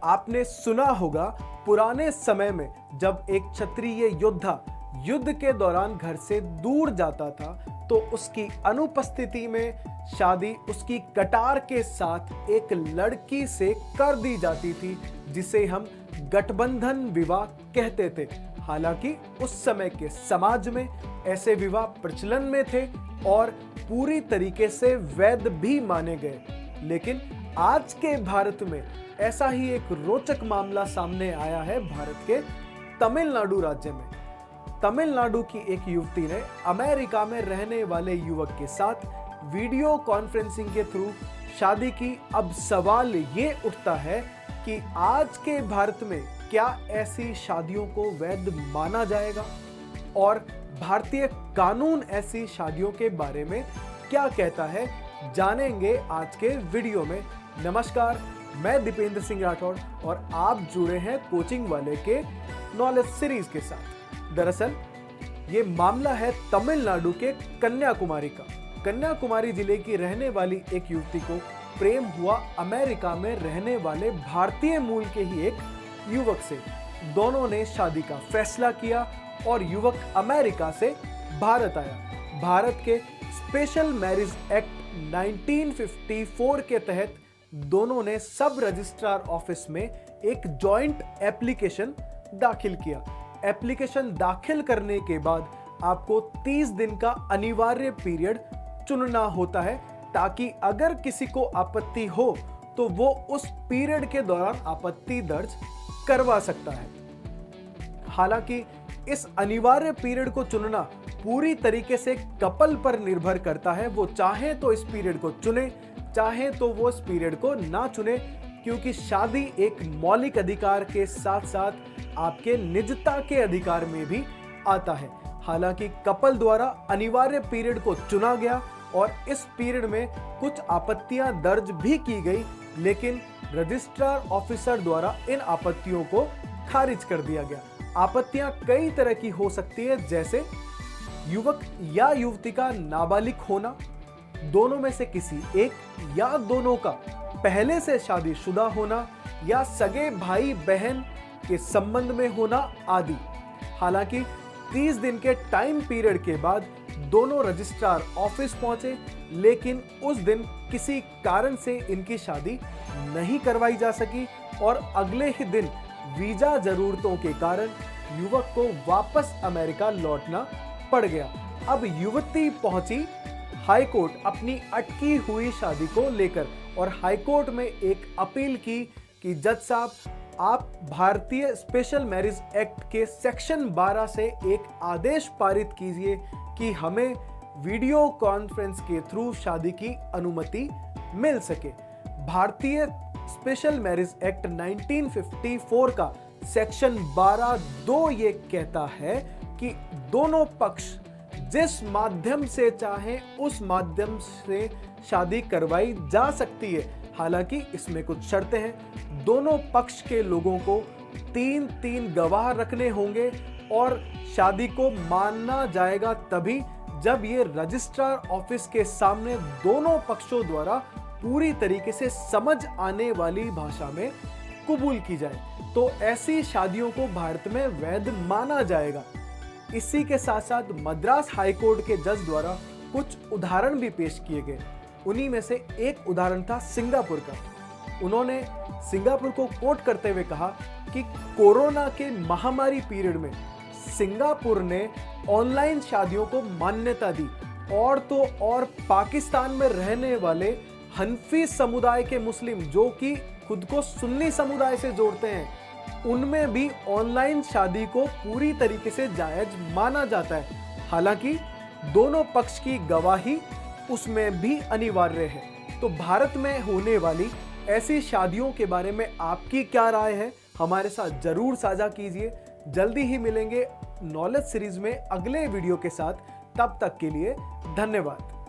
आपने सुना होगा पुराने समय में जब एक क्षत्रिय योद्धा युद्ध के दौरान घर से दूर जाता था तो उसकी अनुपस्थिति में शादी उसकी कटार के साथ एक लड़की से कर दी जाती थी, जिसे हम गठबंधन विवाह कहते थे। हालांकि उस समय के समाज में ऐसे विवाह प्रचलन में थे और पूरी तरीके से वैध भी माने गए। लेकिन आज के भारत में ऐसा ही एक रोचक मामला सामने आया है भारत के तमिलनाडु राज्य में। तमिलनाडु की एक युवती ने अमेरिका में रहने वाले युवक के साथ वीडियो कॉन्फ्रेंसिंग के थ्रू शादी की। अब सवाल ये उठता है कि आज के भारत में क्या ऐसी शादियों को वैध माना जाएगा और भारतीय कानून ऐसी शादियों के बारे में क्या कहता है, जानेंगे आज के वीडियो में। नमस्कार, मैं दीपेंद्र सिंह राठौड़ और आप जुड़े हैं कोचिंग वाले के नॉलेज सीरीज के साथ। दरअसल ये मामला है तमिलनाडु के कन्याकुमारी का। कन्याकुमारी जिले की रहने वाली एक युवती को प्रेम हुआ अमेरिका में रहने वाले भारतीय मूल के ही एक युवक से। दोनों ने शादी का फैसला किया और युवक अमेरिका से भारत आया। भारत के स्पेशल मैरिज एक्ट 1954 के तहत दोनों ने सब रजिस्ट्रार ऑफिस में एक जॉइंट एप्लीकेशन दाखिल किया। एप्लीकेशन दाखिल करने के बाद आपको 30 दिन का अनिवार्य पीरियड चुनना होता है, ताकि अगर किसी को आपत्ति हो तो वो उस पीरियड के दौरान आपत्ति दर्ज करवा सकता है। हालांकि इस अनिवार्य पीरियड को चुनना पूरी तरीके से कपल पर निर्भर करता है। वो चाहे तो इस पीरियड को चुने, चाहे तो वो इस पीरियड को ना चुने, क्योंकि शादी एक मौलिक अधिकार के साथ साथ आपके निजता के अधिकार में भी आता है। हालांकि कपल द्वारा अनिवार्य पीरियड को चुना गया और इस पीरियड में कुछ आपत्तियां दर्ज भी की गई, लेकिन रजिस्ट्रार ऑफिसर द्वारा इन आपत्तियों को खारिज कर दिया गया। आपत्तियां कई तरह की हो सकती है, जैसे युवक या युवती का नाबालिग होना, दोनों में से किसी एक या दोनों का पहले से शादीशुदा होना या सगे भाई बहन के संबंध में होना आदि। हालांकि 30 दिन के टाइम पीरियड के बाद दोनों रजिस्ट्रार ऑफिस पहुंचे, लेकिन उस दिन किसी कारण से इनकी शादी नहीं करवाई जा सकी और अगले ही दिन वीजा जरूरतों के कारण युवक को वापस अमेरिका लौटना पड़ गया। अब युवती पहुंची हाईकोर्ट अपनी अटकी हुई शादी को लेकर और हाईकोर्ट में एक अपील की कि जज साहब, आप भारतीय स्पेशल मैरिज एक्ट के सेक्शन 12 से एक आदेश पारित कीजिए कि हमें वीडियो कॉन्फ्रेंस के थ्रू शादी की अनुमति मिल सके। भारतीय स्पेशल मैरिज एक्ट 1954 का सेक्शन 12(2) ये कहता है कि दोनों पक्ष जिस माध्यम से चाहे उस माध्यम से शादी करवाई जा सकती है। हालांकि इसमें कुछ शर्तें हैं। दोनों पक्ष के लोगों को 3 गवाह रखने होंगे और शादी को माना जाएगा तभी जब ये रजिस्ट्रार ऑफिस के सामने दोनों पक्षों द्वारा पूरी तरीके से समझ आने वाली भाषा में कबूल की जाए, तो ऐसी शादियों को भारत में वैध माना जाएगा। इसी के साथ साथ मद्रास हाईकोर्ट के जज द्वारा कुछ उदाहरण भी पेश किए गए। उन्हीं में से एक उदाहरण था सिंगापुर का। उन्होंने सिंगापुर को कोट करते हुए कहा कि कोरोना के महामारी पीरियड में सिंगापुर ने ऑनलाइन शादियों को मान्यता दी और तो और पाकिस्तान में रहने वाले हनफी समुदाय के मुस्लिम, जो कि खुद को सुन्नी समुदाय से जोड़ते हैं, उनमें भी ऑनलाइन शादी को पूरी तरीके से जायज माना जाता है। हालांकि दोनों पक्ष की गवाही उसमें भी अनिवार्य है। तो भारत में होने वाली ऐसी शादियों के बारे में आपकी क्या राय है, हमारे साथ जरूर साझा कीजिए। जल्दी ही मिलेंगे नॉलेज सीरीज में अगले वीडियो के साथ। तब तक के लिए धन्यवाद।